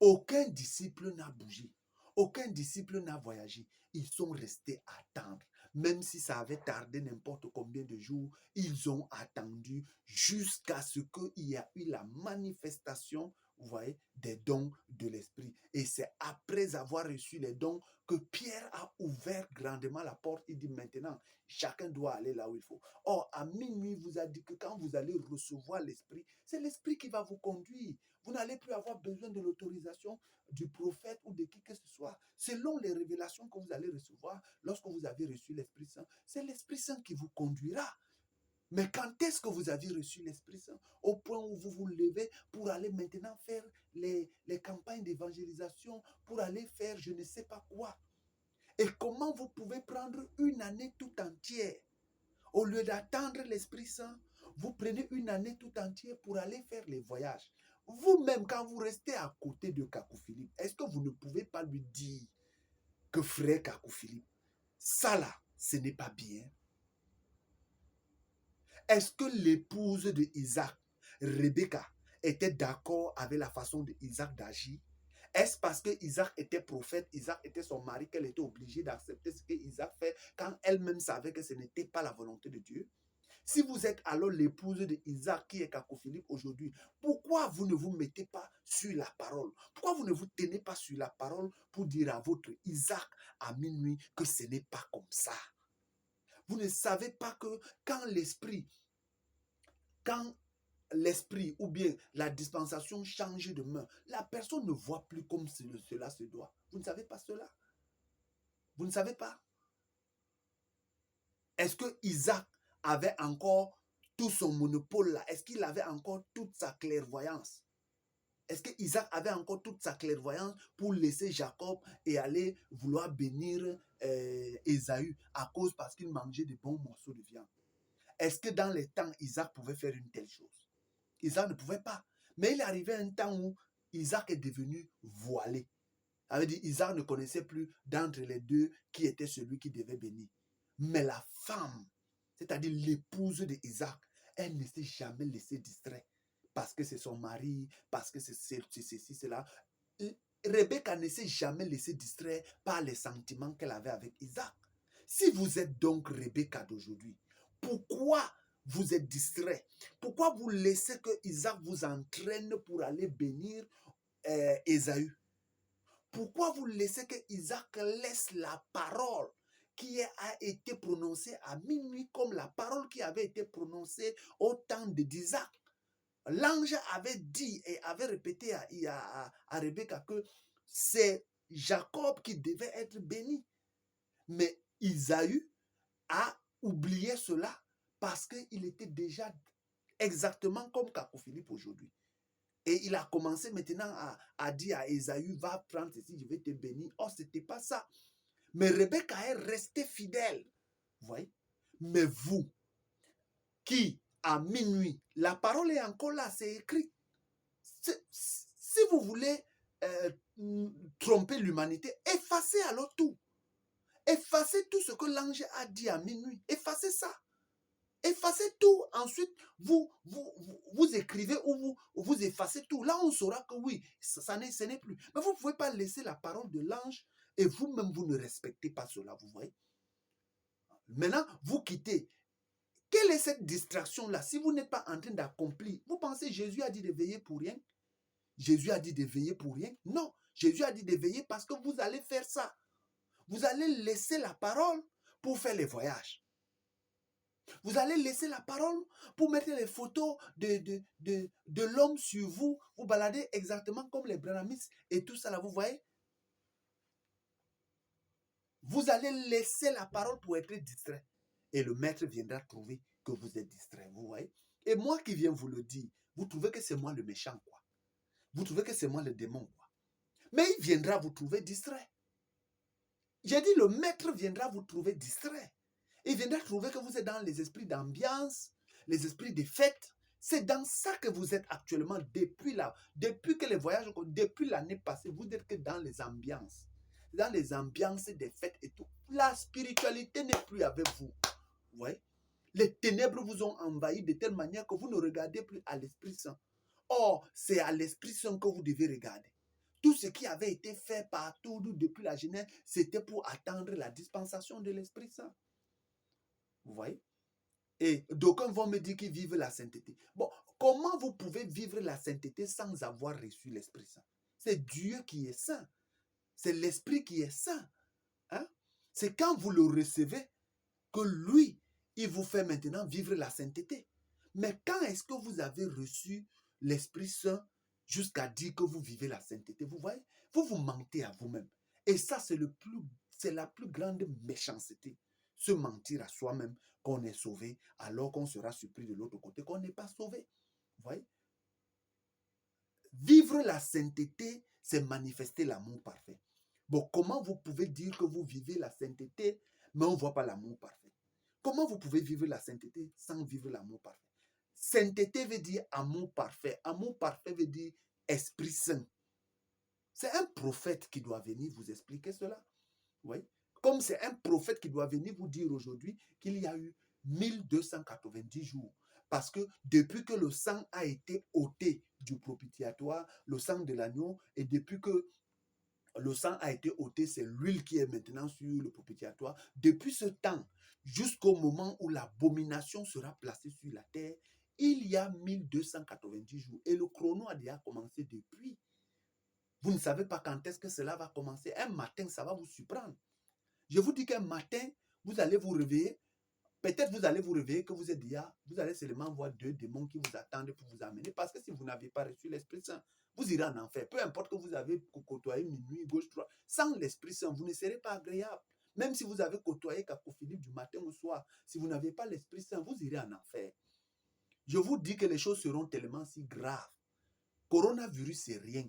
Aucun disciple n'a bougé. Aucun disciple n'a voyagé. Ils sont restés à attendre. Même si ça avait tardé n'importe combien de jours, ils ont attendu jusqu'à ce qu'il y ait eu la manifestation, vous voyez, des dons de l'Esprit. Et c'est après avoir reçu les dons que Pierre a ouvert grandement la porte. Il dit maintenant, chacun doit aller là où il faut. Or, à minuit, il vous a dit que quand vous allez recevoir l'Esprit, c'est l'Esprit qui va vous conduire. Vous n'allez plus avoir besoin de l'autorisation du prophète ou de qui que ce soit. Selon les révélations que vous allez recevoir lorsque vous avez reçu l'Esprit Saint, c'est l'Esprit Saint qui vous conduira. Mais quand est-ce que vous avez reçu l'Esprit Saint? Au point où vous vous levez pour aller maintenant faire les campagnes d'évangélisation, pour aller faire je ne sais pas quoi. Et comment vous pouvez prendre une année tout entière? Au lieu d'attendre l'Esprit Saint, vous prenez une année tout entière pour aller faire les voyages. Vous-même, quand vous restez à côté de Kakou-Philippe, est-ce que vous ne pouvez pas lui dire que frère Kakou-Philippe, ça là, ce n'est pas bien? Est-ce que l'épouse de Isaac, Rebecca, était d'accord avec la façon de Isaac d'agir? Est-ce parce que Isaac était prophète, Isaac était son mari, qu'elle était obligée d'accepter ce que Isaac fait quand elle-même savait que ce n'était pas la volonté de Dieu? Si vous êtes alors l'épouse de Isaac qui est Kakou-Philippe aujourd'hui, pourquoi vous ne vous mettez pas sur la parole? Pourquoi vous ne vous tenez pas sur la parole pour dire à votre Isaac à minuit que ce n'est pas comme ça? Vous ne savez pas que quand l'esprit ou bien la dispensation change de main, la personne ne voit plus comme cela se doit. Vous ne savez pas cela? Vous ne savez pas? Est-ce que Isaac avait encore tout son monopole là? Est-ce qu'il avait encore toute sa clairvoyance? Est-ce que Isaac avait encore toute sa clairvoyance pour laisser Jacob et aller vouloir bénir Ésaü à cause parce qu'il mangeait de bons morceaux de viande? Est-ce que dans les temps, Isaac pouvait faire une telle chose? Isaac ne pouvait pas. Mais il est arrivé un temps où Isaac est devenu voilé. Ça veut dire Isaac ne connaissait plus d'entre les deux qui était celui qui devait bénir. Mais la femme, c'est-à-dire l'épouse d'Isaac, elle ne s'est jamais laissée distraire. Parce que c'est son mari, parce que c'est ceci, cela. Rebecca ne s'est jamais laissée distraire par les sentiments qu'elle avait avec Isaac. Si vous êtes donc Rebecca d'aujourd'hui, pourquoi vous êtes distrait? Pourquoi vous laissez que Isaac vous entraîne pour aller bénir Ésaü? Pourquoi vous laissez que Isaac laisse la parole qui a été prononcée à minuit comme la parole qui avait été prononcée au temps d'Isaac? L'ange avait dit et avait répété à Rebecca que c'est Jacob qui devait être béni. Mais Isaü a oublié cela parce qu'il était déjà exactement comme Caco Philippe aujourd'hui. Et il a commencé maintenant à dire à Ésaü, va prendre ceci, je vais te bénir. Oh, ce n'était pas ça. Mais Rebecca est restée fidèle. Vous voyez? Mais vous, qui à minuit, la parole est encore là, c'est écrit. Si vous voulez tromper l'humanité, effacez alors tout. Effacez tout ce que l'ange a dit à minuit. Effacez ça. Effacez tout. Ensuite, vous écrivez ou vous effacez tout. Là, on saura que oui, ce n'est plus. Mais vous ne pouvez pas laisser la parole de l'ange et vous-même, vous ne respectez pas cela, vous voyez. Maintenant, vous quittez. Quelle est cette distraction-là? Si vous n'êtes pas en train d'accomplir, vous pensez Jésus a dit de veiller pour rien? Jésus a dit de veiller pour rien? Non. Jésus a dit de veiller parce que vous allez faire ça. Vous allez laisser la parole pour faire les voyages. Vous allez laisser la parole pour mettre les photos de l'homme sur vous. Vous baladez exactement comme les Branhamistes et tout ça là, vous voyez? Vous allez laisser la parole pour être distrait. Et le maître viendra trouver que vous êtes distrait, vous voyez? Et moi qui viens vous le dire, vous trouvez que c'est moi le méchant, quoi. Vous trouvez que c'est moi le démon, quoi. Mais il viendra vous trouver distrait. J'ai dit, le maître viendra vous trouver distrait. Il viendra trouver que vous êtes dans les esprits d'ambiance, les esprits de fête. C'est dans ça que vous êtes actuellement depuis que les voyages, depuis l'année passée, vous n'êtes que dans les ambiances. Dans les ambiances des fêtes et tout. La spiritualité n'est plus avec vous. Ouais. Les ténèbres vous ont envahi de telle manière que vous ne regardez plus à l'Esprit Saint. Or, c'est à l'Esprit Saint que vous devez regarder. Tout ce qui avait été fait partout depuis la Genèse, c'était pour attendre la dispensation de l'Esprit Saint. Vous voyez? Et d'aucuns vont me dire qu'ils vivent la sainteté. Bon, comment vous pouvez vivre la sainteté sans avoir reçu l'Esprit Saint? C'est Dieu qui est saint. C'est l'Esprit qui est saint. Hein? C'est quand vous le recevez que lui, il vous fait maintenant vivre la sainteté. Mais quand est-ce que vous avez reçu l'Esprit Saint jusqu'à dire que vous vivez la sainteté? Vous voyez? Vous mentez à vous-même. Et ça, c'est la plus grande méchanceté. Se mentir à soi-même qu'on est sauvé alors qu'on sera surpris de l'autre côté qu'on n'est pas sauvé. Vous voyez? Vivre la sainteté, c'est manifester l'amour parfait. Bon, comment vous pouvez dire que vous vivez la sainteté, mais on ne voit pas l'amour parfait? Comment vous pouvez vivre la sainteté sans vivre l'amour parfait? Sainteté veut dire amour parfait. Amour parfait veut dire Esprit Saint. C'est un prophète qui doit venir vous expliquer cela. Oui. Comme c'est un prophète qui doit venir vous dire aujourd'hui qu'il y a eu 1290 jours. Parce que depuis que le sang a été ôté du propitiatoire, le sang de l'agneau, et depuis que le sang a été ôté, c'est l'huile qui est maintenant sur le propitiatoire. Depuis ce temps, jusqu'au moment où l'abomination sera placée sur la terre, il y a 1290 jours. Et le chrono a déjà commencé depuis. Vous ne savez pas quand est-ce que cela va commencer. Un matin, ça va vous surprendre. Je vous dis qu'un matin, vous allez vous réveiller. Peut-être vous allez vous réveiller que vous êtes déjà, vous allez seulement voir 2 démons qui vous attendent pour vous amener. Parce que si vous n'avez pas reçu l'Esprit Saint, vous irez en enfer. Peu importe que vous avez côtoyé minuit, gauche, droite. Sans l'Esprit Saint, vous ne serez pas agréable. Même si vous avez côtoyé Caco Philippe du matin au soir, si vous n'avez pas l'Esprit Saint, vous irez en enfer. Je vous dis que les choses seront tellement si graves. Coronavirus, c'est rien.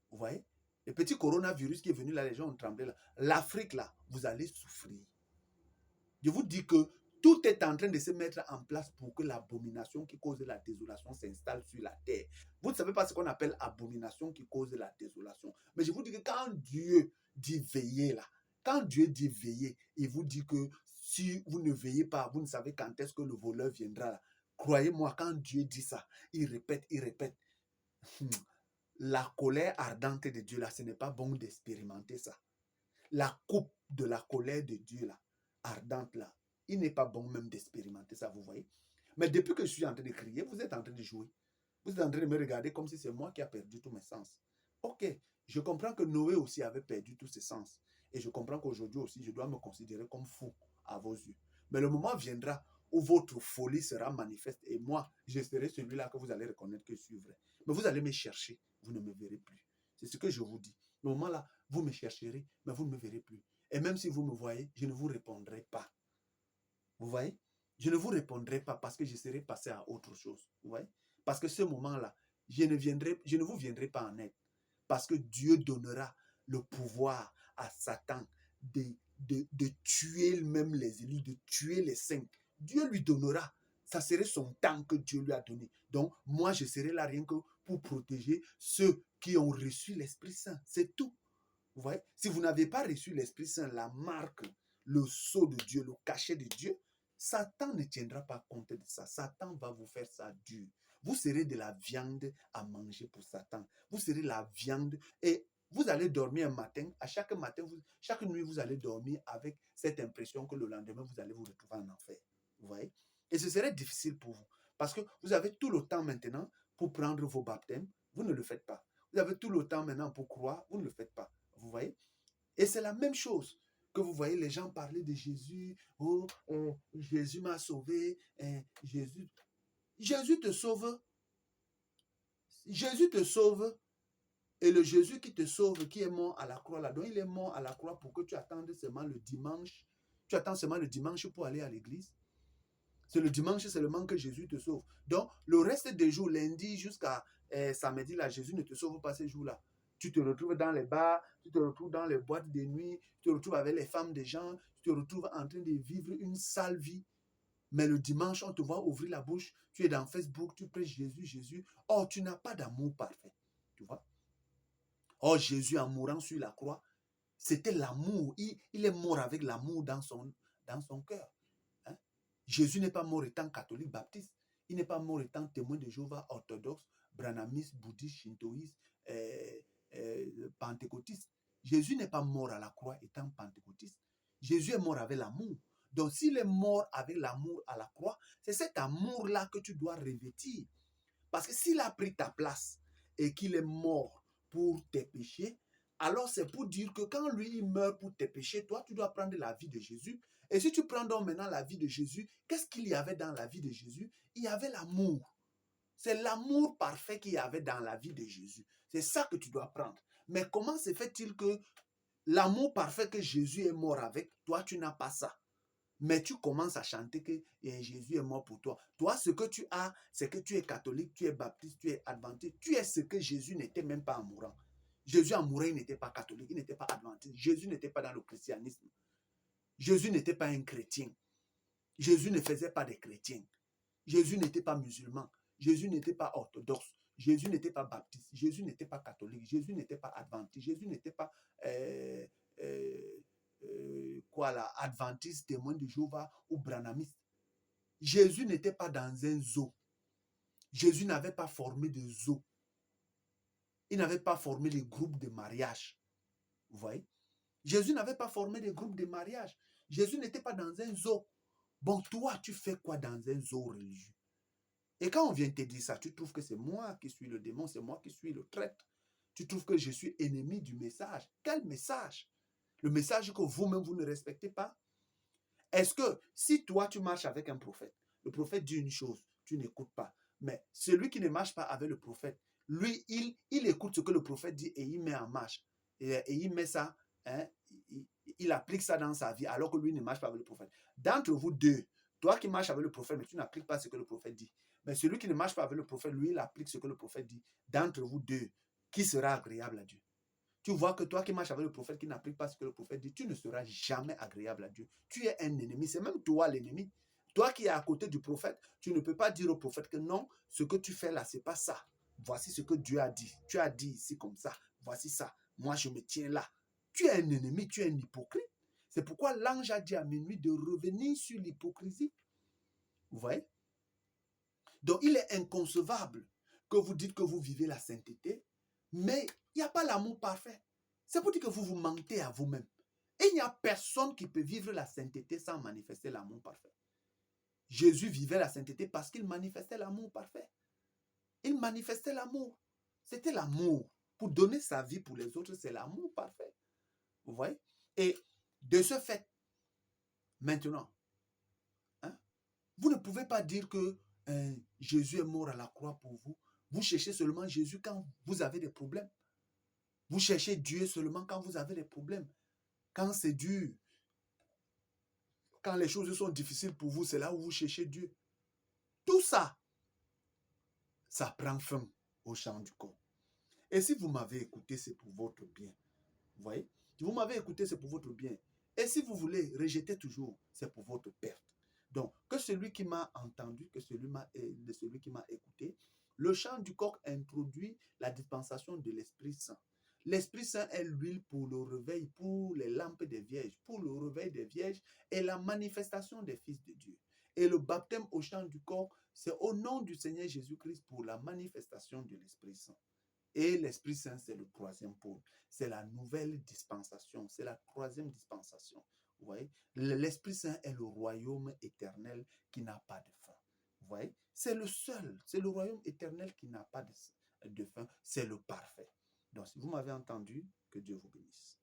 Vous voyez? Le petit coronavirus qui est venu là, les gens ont tremblé là. L'Afrique là, vous allez souffrir. Je vous dis que Tout est en train de se mettre en place pour que l'abomination qui cause la désolation s'installe sur la terre. Vous ne savez pas ce qu'on appelle abomination qui cause la désolation. Mais je vous dis que quand Dieu dit veiller là, quand Dieu dit veiller, il vous dit que si vous ne veillez pas, vous ne savez quand est-ce que le voleur viendra là. Croyez-moi, quand Dieu dit ça, il répète, il répète. La colère ardente de Dieu là, ce n'est pas bon d'expérimenter ça. La coupe de la colère de Dieu là, ardente là, il n'est pas bon même d'expérimenter ça, vous voyez. Mais depuis que je suis en train de crier, vous êtes en train de jouer. Vous êtes en train de me regarder comme si c'est moi qui a perdu tous mes sens. Ok, je comprends que Noé aussi avait perdu tous ses sens. Et je comprends qu'aujourd'hui aussi, je dois me considérer comme fou à vos yeux. Mais le moment viendra où votre folie sera manifeste et moi, je serai celui-là que vous allez reconnaître que je suis vrai. Mais vous allez me chercher, vous ne me verrez plus. C'est ce que je vous dis. Le moment là, vous me chercherez, mais vous ne me verrez plus. Et même si vous me voyez, je ne vous répondrai pas. Vous voyez? Je ne vous répondrai pas parce que je serai passé à autre chose. Vous voyez? Parce que ce moment-là, je ne vous viendrai pas en aide. Parce que Dieu donnera le pouvoir à Satan de tuer même les élus, de tuer les saints. Dieu lui donnera. Ça serait son temps que Dieu lui a donné. Donc, moi, je serai là rien que pour protéger ceux qui ont reçu l'Esprit Saint. C'est tout. Vous voyez? Si vous n'avez pas reçu l'Esprit Saint, la marque, le sceau de Dieu, le cachet de Dieu, Satan ne tiendra pas compte de ça. Satan va vous faire ça dur. Vous serez de la viande à manger pour Satan. Vous serez la viande et vous allez dormir un matin. À chaque matin, chaque nuit, vous allez dormir avec cette impression que le lendemain, vous allez vous retrouver en enfer. Vous voyez? Et ce serait difficile pour vous. Parce que vous avez tout le temps maintenant pour prendre vos baptêmes. Vous ne le faites pas. Vous avez tout le temps maintenant pour croire. Vous ne le faites pas. Vous voyez? Et c'est la même chose que vous voyez les gens parler de Jésus. Oh, Jésus m'a sauvé. Jésus te sauve. Jésus te sauve. Et le Jésus qui te sauve, qui est mort à la croix là, donc il est mort à la croix pour que tu attendes seulement le dimanche. Tu attends seulement le dimanche pour aller à l'église. C'est le dimanche seulement que Jésus te sauve. Donc, le reste des jours, lundi jusqu'à samedi, là, Jésus ne te sauve pas ces jours-là. Tu te retrouves dans les bars, tu te retrouves dans les boîtes de nuit, tu te retrouves avec les femmes des gens, tu te retrouves en train de vivre une sale vie. Mais le dimanche, on te voit ouvrir la bouche, tu es dans Facebook, tu prêches Jésus, Jésus. Oh, tu n'as pas d'amour parfait. Tu vois? Oh, Jésus, en mourant sur la croix, c'était l'amour. Il est mort avec l'amour dans son cœur. Hein? Jésus n'est pas mort étant catholique baptiste. Il n'est pas mort étant témoin de Jéhovah orthodoxe, branamiste, bouddhiste, shintoïste, pentecôtiste. Jésus n'est pas mort à la croix étant pentecôtiste. Jésus est mort avec l'amour. Donc, s'il est mort avec l'amour à la croix, c'est cet amour-là que tu dois revêtir. Parce que s'il a pris ta place et qu'il est mort pour tes péchés, alors c'est pour dire que quand lui, il meurt pour tes péchés, toi, tu dois prendre la vie de Jésus. Et si tu prends donc maintenant la vie de Jésus, qu'est-ce qu'il y avait dans la vie de Jésus? Il y avait l'amour. C'est l'amour parfait qu'il y avait dans la vie de Jésus. C'est ça que tu dois prendre. Mais comment se fait-il que l'amour parfait que Jésus est mort avec, toi, tu n'as pas ça? Mais tu commences à chanter que Jésus est mort pour toi. Toi, ce que tu as, c'est que tu es catholique, tu es baptiste, tu es adventiste. Tu es ce que Jésus n'était même pas en mourant. Jésus en mourant, il n'était pas catholique, il n'était pas adventiste. Jésus n'était pas dans le christianisme. Jésus n'était pas un chrétien. Jésus ne faisait pas des chrétiens. Jésus n'était pas musulman. Jésus n'était pas orthodoxe. Jésus n'était pas baptiste. Jésus n'était pas catholique. Jésus n'était pas adventiste. Jésus n'était pas adventiste, témoin de Jéhovah ou branamiste. Jésus n'était pas dans un zoo. Jésus n'avait pas formé de zoo. Il n'avait pas formé les groupes de mariage. Vous voyez? Jésus n'avait pas formé des groupes de mariage. Jésus n'était pas dans un zoo. Bon, toi, tu fais quoi dans un zoo religieux? Et quand on vient te dire ça, tu trouves que c'est moi qui suis le démon, c'est moi qui suis le traître. Tu trouves que je suis ennemi du message. Quel message? Le message que vous-même, vous ne respectez pas? Est-ce que si toi, tu marches avec un prophète, le prophète dit une chose, tu n'écoutes pas. Mais celui qui ne marche pas avec le prophète, lui, il écoute ce que le prophète dit et il met en marche. Et il met ça, hein, il applique ça dans sa vie alors que lui ne marche pas avec le prophète. D'entre vous deux, toi qui marches avec le prophète, mais tu n'appliques pas ce que le prophète dit. Mais celui qui ne marche pas avec le prophète, lui, il applique ce que le prophète dit. D'entre vous deux, qui sera agréable à Dieu? Tu vois que toi qui marches avec le prophète, qui n'applique pas ce que le prophète dit, tu ne seras jamais agréable à Dieu. Tu es un ennemi. C'est même toi l'ennemi. Toi qui es à côté du prophète, tu ne peux pas dire au prophète que non, ce que tu fais là, c'est pas ça. Voici ce que Dieu a dit. Tu as dit ici comme ça. Voici ça. Moi, je me tiens là. Tu es un ennemi, tu es un hypocrite. C'est pourquoi l'ange a dit à minuit de revenir sur l'hypocrisie. Vous voyez? Donc, il est inconcevable que vous dites que vous vivez la sainteté, mais il n'y a pas l'amour parfait. C'est pour dire que vous vous mentez à vous-même. Et il n'y a personne qui peut vivre la sainteté sans manifester l'amour parfait. Jésus vivait la sainteté parce qu'il manifestait l'amour parfait. Il manifestait l'amour. C'était l'amour. Pour donner sa vie pour les autres, c'est l'amour parfait. Vous voyez? Et de ce fait, maintenant, hein, vous ne pouvez pas dire que Jésus est mort à la croix pour vous. Vous cherchez seulement Jésus quand vous avez des problèmes. Vous cherchez Dieu seulement quand vous avez des problèmes. Quand c'est dur, quand les choses sont difficiles pour vous, c'est là où vous cherchez Dieu. Tout ça, ça prend fin au champ du corps. Et si vous m'avez écouté, c'est pour votre bien. Vous voyez? Si vous m'avez écouté, c'est pour votre bien. Et si vous voulez rejeter toujours, c'est pour votre perte. Donc, que celui qui m'a entendu, que celui qui m'a écouté, le chant du coq introduit la dispensation de l'Esprit Saint. L'Esprit Saint est l'huile pour le réveil, pour les lampes des vierges, pour le réveil des vierges et la manifestation des fils de Dieu. Et le baptême au chant du coq, c'est au nom du Seigneur Jésus-Christ pour la manifestation de l'Esprit Saint. Et l'Esprit Saint, c'est le troisième pôle. C'est la nouvelle dispensation. C'est la troisième dispensation. Vous voyez? L'Esprit Saint est le royaume éternel qui n'a pas de fin. Vous voyez? C'est le seul. C'est le royaume éternel qui n'a pas de fin. C'est le parfait. Donc, si vous m'avez entendu, que Dieu vous bénisse.